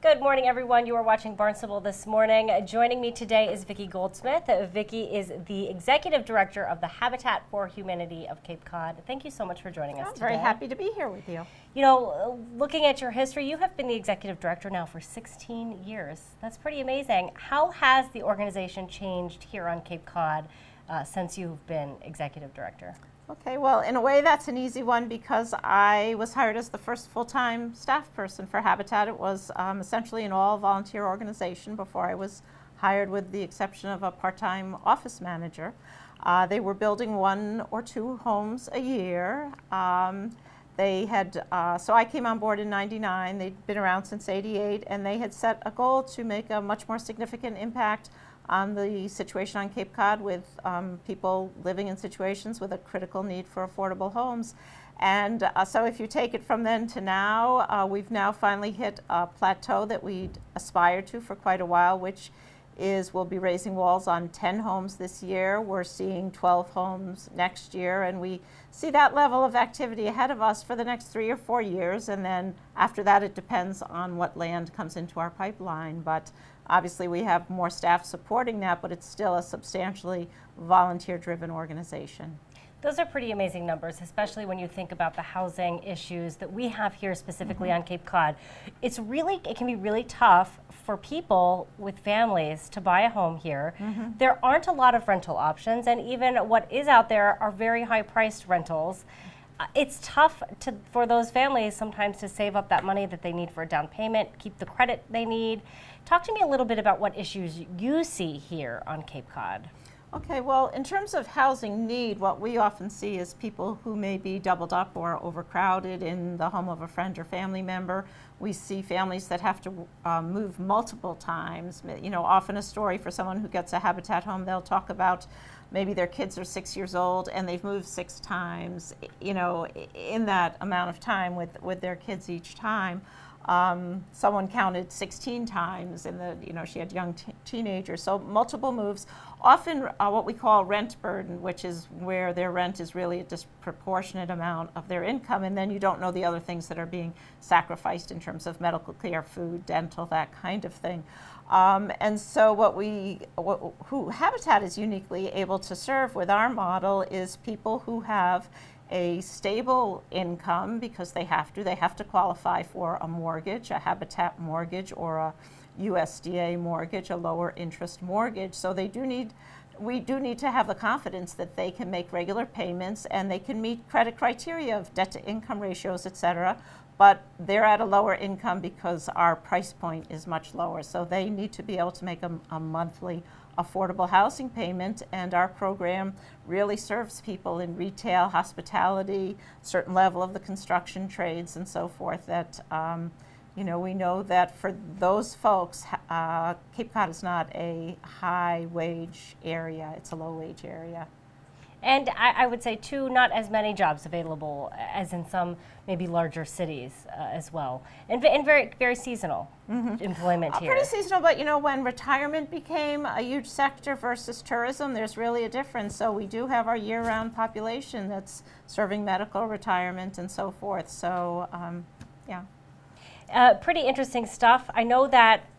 Good morning, everyone. You are watching Barnstable this morning. Joining me today is Vicki Goldsmith. Vicki is the Executive Director of the Habitat for Humanity of Cape Cod. Thank you so much for joining us today. I'm very happy to be here with you. You know, looking at your history, you have been the Executive Director now for 16 years. That's pretty amazing. How has the organization changed here on Cape Cod since you've been Executive Director? Okay, well, in a way that's an easy one because I was hired as the first full-time staff person for Habitat. It was essentially an all-volunteer organization before I was hired, with the exception of a part-time office manager. They were building 1 or 2 homes a year. They had, so I came on board in '99. They'd been around since '88, and they had set a goal to make a much more significant impact on the situation on Cape Cod with people living in situations with a critical need for affordable homes. And so if you take it from then to now, we've now finally hit a plateau that we'd aspired to for quite a while, which is we'll be raising walls on 10 homes this year. We're seeing 12 homes next year, and we see that level of activity ahead of us for the next 3 or 4 years. And then after that, it depends on what land comes into our pipeline. But obviously, we have more staff supporting that, but it's still a substantially volunteer-driven organization. Those are pretty amazing numbers, especially when you think about the housing issues that we have here specifically on Cape Cod. It can be really tough for people with families to buy a home here. There aren't a lot of rental options, and even what is out there are very high-priced rentals. It's tough for those families sometimes to save up that money that they need for a down payment, keep the credit they need. Talk to me a little bit about what issues you see here on Cape Cod. Okay, well, in terms of housing need, what we often see is people who may be doubled up or overcrowded in the home of a friend or family member. We see families that have to move multiple times. You know, often a story for someone who gets a Habitat home, they'll talk about maybe their kids are 6 years old and they've moved 6 times, you know, in that amount of time with their kids each time. Someone counted 16 times, and she had young teenagers, so multiple moves. Often what we call rent burden, which is where their rent is really a disproportionate amount of their income, and then you don't know the other things that are being sacrificed in terms of medical care, food, dental, that kind of thing. And so who Habitat is uniquely able to serve with our model is people who have a stable income, because they have to qualify for a mortgage, a Habitat mortgage or a USDA mortgage, a lower interest mortgage. So we do need to have the confidence that they can make regular payments and they can meet credit criteria of debt to income ratios, etc. But they're at a lower income because our price point is much lower. So they need to be able to make a monthly affordable housing payment, and our program really serves people in retail, hospitality, certain level of the construction trades and so forth, that we know that for those folks, Cape Cod is not a high wage area, it's a low wage area. And I would say, too, not as many jobs available as in some maybe larger cities as well. And very, very seasonal employment here. Pretty seasonal, but when retirement became a huge sector versus tourism, there's really a difference. So we do have our year-round population that's serving medical, retirement, and so forth. So, yeah. Pretty interesting stuff. I know that.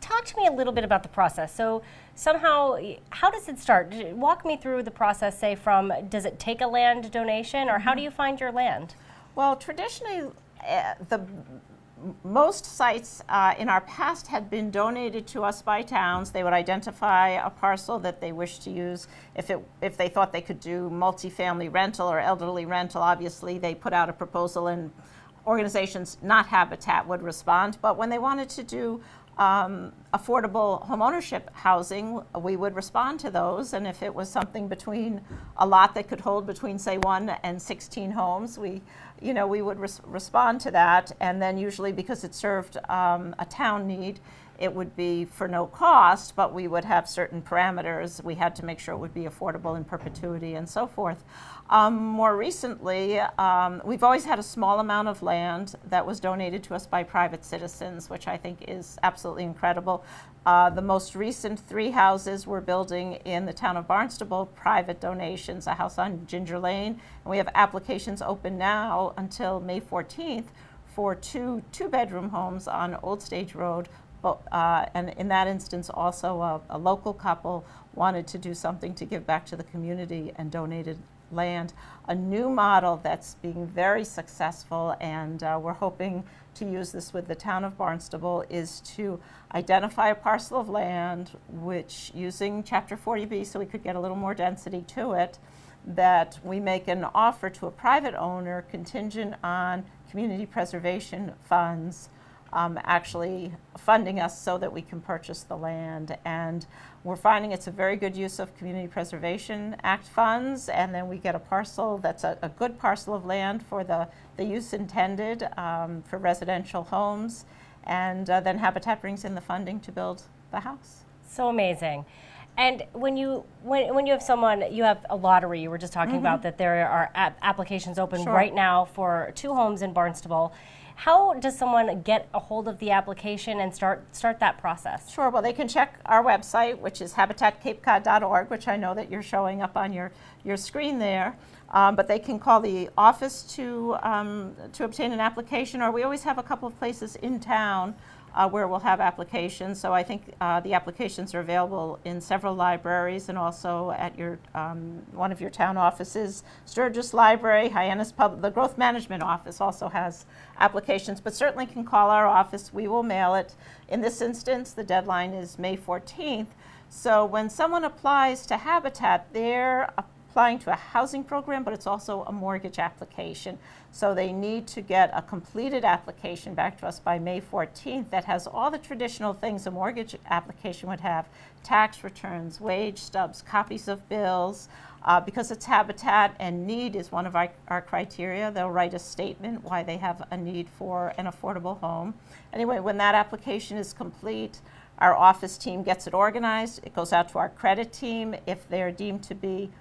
Talk to me a little bit about the process. So somehow, how does it start? Walk me through the process, say from, does it take a land donation, or how do you find your land? Well, traditionally, most sites in our past had been donated to us by towns. They would identify a parcel that they wished to use. If they thought they could do multifamily rental or elderly rental, obviously they put out a proposal, and organizations, not Habitat, would respond. But when they wanted to do affordable homeownership housing, we would respond to those, and if it was something between a lot that could hold between, say, 1 and 16 homes, we would respond to that. And then usually, because it served a town need, it would be for no cost, but we would have certain parameters. We had to make sure it would be affordable in perpetuity and so forth. More recently, we've always had a small amount of land that was donated to us by private citizens, which I think is absolutely incredible. The most recent 3 houses we're building in the town of Barnstable, private donations, a house on Ginger Lane, and we have applications open now until May 14th for two-bedroom homes on Old Stage Road. And in that instance, also a local couple wanted to do something to give back to the community and donated land. A new model that's being very successful, and we're hoping to use this with the town of Barnstable, is to identify a parcel of land, which, using Chapter 40B, so we could get a little more density to it, that we make an offer to a private owner contingent on community preservation funds actually funding us so that we can purchase the land. And we're finding it's a very good use of Community Preservation Act funds, and then we get a parcel that's a good parcel of land for the use intended for residential homes, and then Habitat brings in the funding to build the house. So amazing. And when you have someone, you have a lottery, you were just talking about that there are applications open right now for 2 homes in Barnstable. How does someone get a hold of the application and start that process? Sure. Well, they can check our website, which is habitatcapecod.org, which I know that you're showing up on your screen there. But they can call the office to obtain an application, or we always have a couple of places in town where we'll have applications. So I think the applications are available in several libraries and also at your one of your town offices. Sturgis Library, Hyannis the Growth Management Office also has applications, but certainly can call our office. We will mail it. In this instance, the deadline is May 14th. So when someone applies to Habitat, they're applying to a housing program, but it's also a mortgage application. So they need to get a completed application back to us by May 14th that has all the traditional things a mortgage application would have: tax returns, wage stubs, copies of bills. Because it's Habitat and need is one of our criteria, they'll write a statement why they have a need for an affordable home. Anyway, when that application is complete, our office team gets it organized. It goes out to our credit team. If they're deemed to be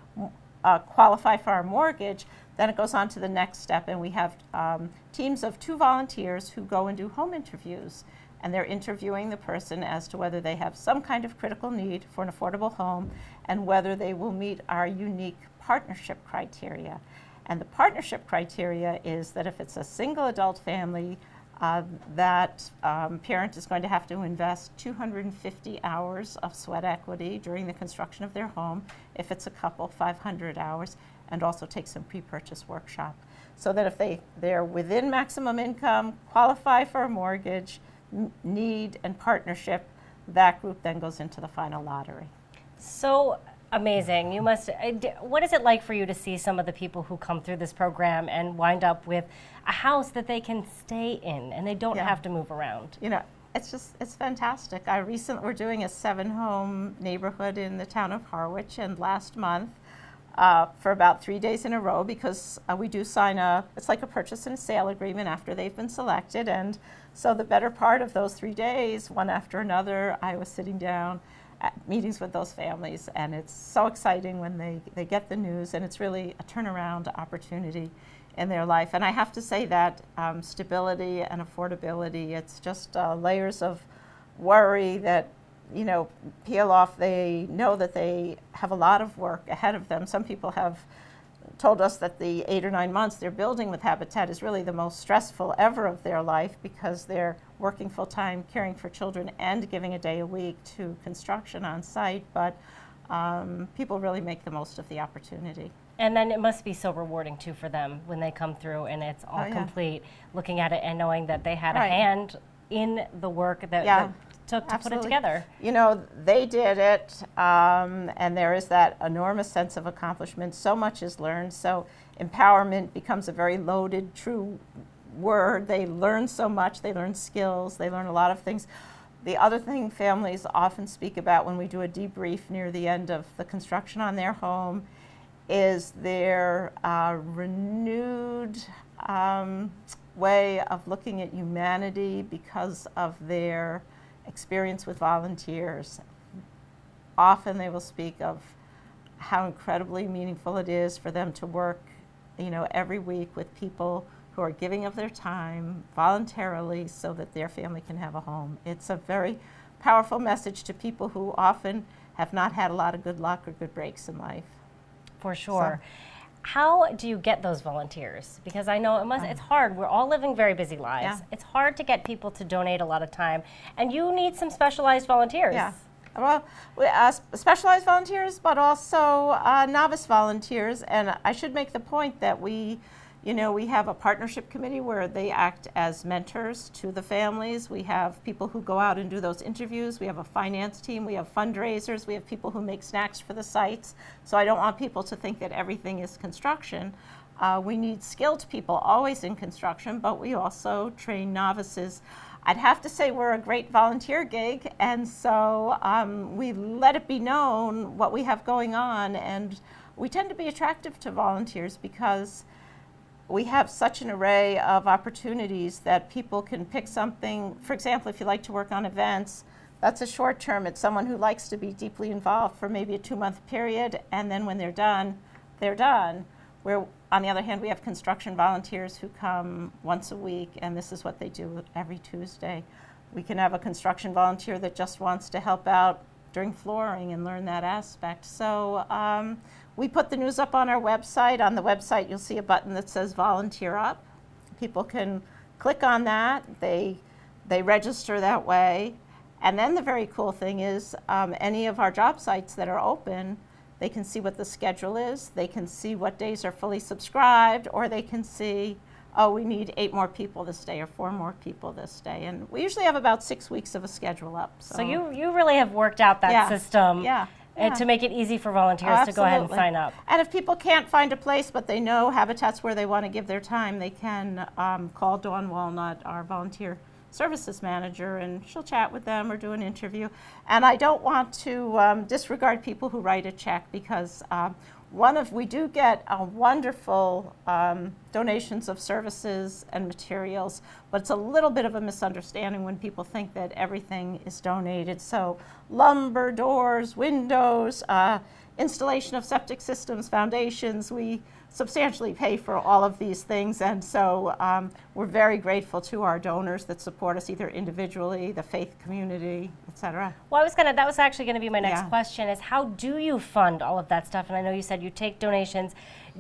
qualify for our mortgage, then it goes on to the next step, and we have teams of 2 volunteers who go and do home interviews, and they're interviewing the person as to whether they have some kind of critical need for an affordable home and whether they will meet our unique partnership criteria. And the partnership criteria is that if it's a single adult family, that parent is going to have to invest 250 hours of sweat equity during the construction of their home. If it's a couple, 500 hours, and also take some pre-purchase workshop. So that if they're within maximum income, qualify for a mortgage, need, and partnership, that group then goes into the final lottery. So amazing. You must. What is it like for you to see some of the people who come through this program and wind up with a house that they can stay in and they don't have to move around? You know, it's fantastic. We're doing a 7-home neighborhood in the town of Harwich, and last month, for about 3 days in a row, because we do sign it's like a purchase and a sale agreement after they've been selected. And so the better part of those 3 days, one after another, I was sitting down at meetings with those families, and it's so exciting when they get the news, and it's really a turnaround opportunity in their life. And I have to say that stability and affordability, it's just layers of worry that peel off. They know that they have a lot of work ahead of them. Some people have told us that the 8 or 9 months they're building with Habitat is really the most stressful ever of their life, because they're working full-time, caring for children, and giving a day a week to construction on site. But people really make the most of the opportunity. And then it must be so rewarding too for them when they come through and it's all complete, looking at it and knowing that they had a hand in the work that took to put it together. You know, they did it, and there is that enormous sense of accomplishment. So much is learned. So empowerment becomes a very loaded, true word. They learn so much. They learn skills. They learn a lot of things. The other thing families often speak about when we do a debrief near the end of the construction on their home is their renewed way of looking at humanity because of their experience with volunteers. Often they will speak of how incredibly meaningful it is for them to work, every week with people who are giving of their time voluntarily so that their family can have a home. It's a very powerful message to people who often have not had a lot of good luck or good breaks in life. For sure. How do you get those volunteers? Because I know it's hard. We're all living very busy lives. Yeah. It's hard to get people to donate a lot of time, and you need some specialized volunteers. Yeah. Well, specialized volunteers, but also novice volunteers. And I should make the point that we have a partnership committee where they act as mentors to the families. We have people who go out and do those interviews. We have a finance team. We have fundraisers. We have people who make snacks for the sites. So I don't want people to think that everything is construction. We need skilled people always in construction, but we also train novices. I'd have to say we're a great volunteer gig, and so we let it be known what we have going on, and we tend to be attractive to volunteers because we have such an array of opportunities that people can pick something. For example, if you like to work on events, that's a short term. It's someone who likes to be deeply involved for maybe a 2-month period, and then when they're done, they're done. Where, on the other hand, we have construction volunteers who come once a week, and this is what they do every Tuesday. We can have a construction volunteer that just wants to help out during flooring and learn that aspect. So we put the news up on our website. On the website, you'll see a button that says Volunteer Up. People can click on that. They register that way. And then the very cool thing is any of our job sites that are open, they can see what the schedule is. They can see what days are fully subscribed, or they can see, oh, we need 8 more people this day or 4 more people this day. And we usually have about 6 weeks of a schedule up. So you really have worked out that system to make it easy for volunteers to go ahead and sign up. And if people can't find a place, but they know Habitat's where they want to give their time, they can call Dawn Walnut, our volunteer services manager, and she'll chat with them or do an interview. And I don't want to disregard people who write a check, because we do get wonderful donations of services and materials, but it's a little bit of a misunderstanding when people think that everything is donated. So lumber, doors, windows, installation of septic systems, foundations, we substantially pay for all of these things, and so we're very grateful to our donors that support us either individually, the faith community, etc. Well, that was actually going to be my next question, is how do you fund all of that stuff? And I know you said you take donations.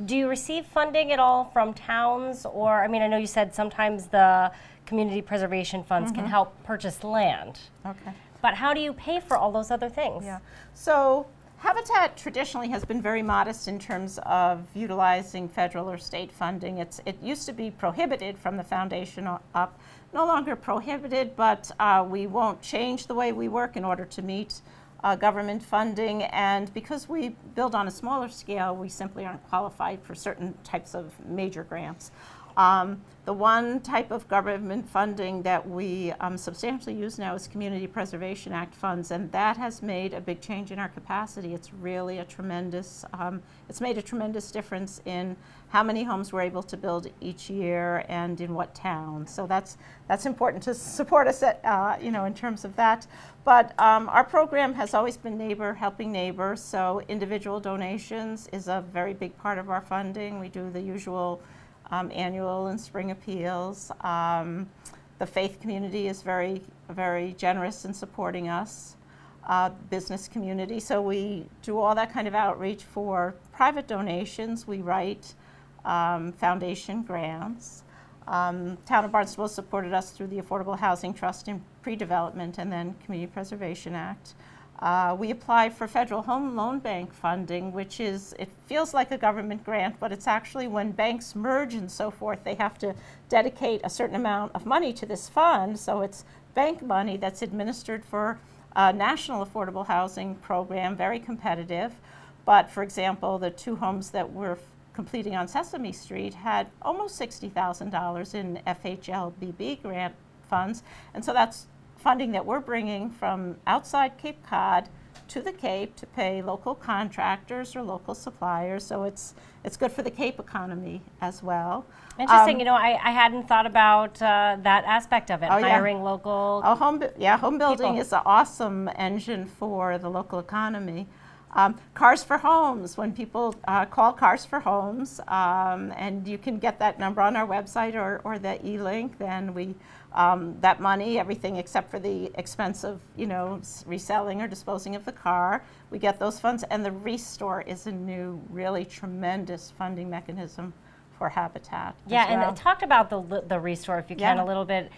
Do you receive funding at all from towns? Or, I mean, I know you said sometimes the community preservation funds can help purchase land. Okay. But how do you pay for all those other things? Yeah. So Habitat traditionally has been very modest in terms of utilizing federal or state funding. It used to be prohibited from the foundation up, no longer prohibited, but we won't change the way we work in order to meet government funding. And because we build on a smaller scale, we simply aren't qualified for certain types of major grants. The one type of government funding that we substantially use now is Community Preservation Act funds, and that has made a big change in our capacity. It's really a tremendous, it's made a tremendous difference in how many homes we're able to build each year and in what town. So that's important to support us at, in terms of that. But our program has always been neighbor helping neighbor, so individual donations is a very big part of our funding. We do the usual annual and spring appeals. The faith community is very, very generous in supporting us. Business community, so we do all that kind of outreach. For private donations, we write foundation grants. Town of Barnstable supported us through the Affordable Housing Trust in pre-development and then Community Preservation Act. We apply for Federal Home Loan Bank funding, which it feels like a government grant, but it's actually when banks merge and so forth, they have to dedicate a certain amount of money to this fund. So it's bank money that's administered for a national affordable housing program, very competitive. But for example, the 2 homes that we're completing on Sesame Street had almost $60,000 in FHLBB grant funds. And so that's funding that we're bringing from outside Cape Cod to the Cape to pay local contractors or local suppliers. So it's good for the Cape economy as well. Interesting. I hadn't thought about that aspect of it, hiring local home building is an awesome engine for the local economy. Cars for Homes, when people call Cars for Homes, and you can get that number on our website or the e-link, then we that money, everything except for the expense of, reselling or disposing of the car. We get those funds, and the Restore is a new, really tremendous funding mechanism for Habitat. Yeah, as well. and talk about the Restore, if you can, Yeah. a little bit.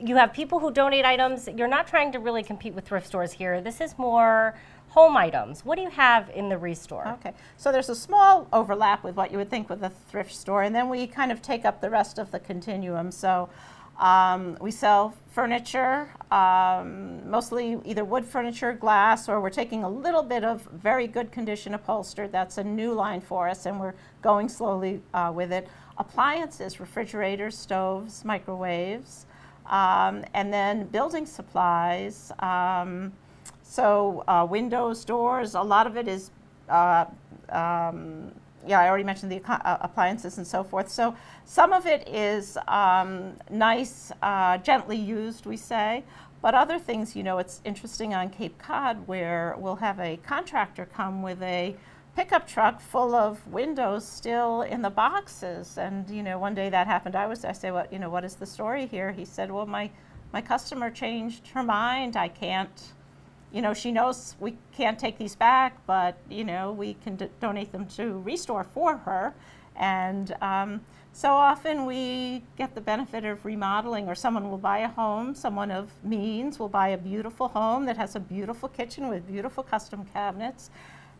You have people who donate items. You're not trying to really compete with thrift stores here. This is more home items. What do you have in the Restore? Okay, so there's a small overlap with what you would think with a thrift store, and then we kind of take up the rest of the continuum. So we sell furniture, mostly either wood furniture, glass, or we're taking a little bit of very good condition upholstered. That's a new line for us, and we're going slowly with it. Appliances, refrigerators, stoves, microwaves, and then building supplies. So windows, doors, a lot of it is, yeah, I already mentioned the appliances and so forth. So some of it is nice, gently used, we say. But other things, it's interesting on Cape Cod where we'll have a contractor come with a pickup truck full of windows still in the boxes. And, one day that happened. I say, what is the story here? He said, well, my customer changed her mind. I can't. She knows we can't take these back, but, we can donate them to Restore for her. And so often we get the benefit of remodeling, or someone will buy a home, someone of means will buy a beautiful home that has a beautiful kitchen with beautiful custom cabinets,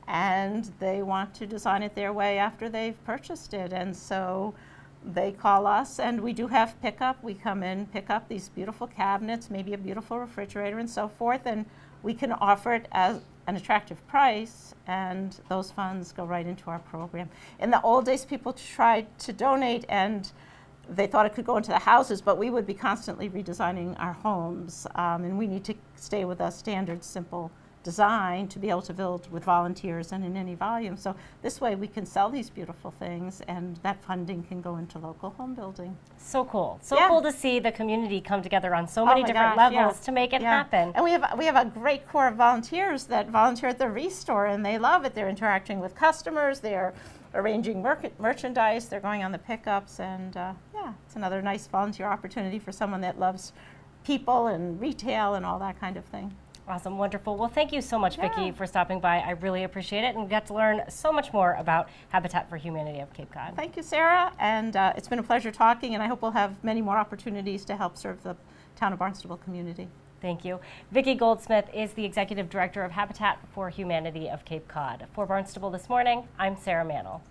and they want to design it their way after they've purchased it. And so they call us, and we do have pickup. We come in, pick up these beautiful cabinets, maybe a beautiful refrigerator and so forth, and we can offer it as an attractive price, and those funds go right into our program. In the old days, people tried to donate, and they thought it could go into the houses, but we would be constantly redesigning our homes, and we need to stay with a standard, simple design to be able to build with volunteers and in any volume. So this way we can sell these beautiful things, and that funding can go into local home building. So cool. So Yeah. cool to see the community come together on so many my different gosh, levels yeah. to make it Yeah. happen. And we have a great core of volunteers that volunteer at the Restore, and they love it. They're interacting with customers, they're arranging merchandise, they're going on the pickups, and yeah, it's another nice volunteer opportunity for someone that loves people and retail and all that kind of thing. Awesome, wonderful. Well, thank you so much, Vicki, Yeah. for stopping by. I really appreciate it, and we got to learn so much more about Habitat for Humanity of Cape Cod. Thank you, Sarah, and it's been a pleasure talking, and I hope we'll have many more opportunities to help serve the town of Barnstable community. Thank you. Vicki Goldsmith is the Executive Director of Habitat for Humanity of Cape Cod. For Barnstable This Morning, I'm Sarah Mannel.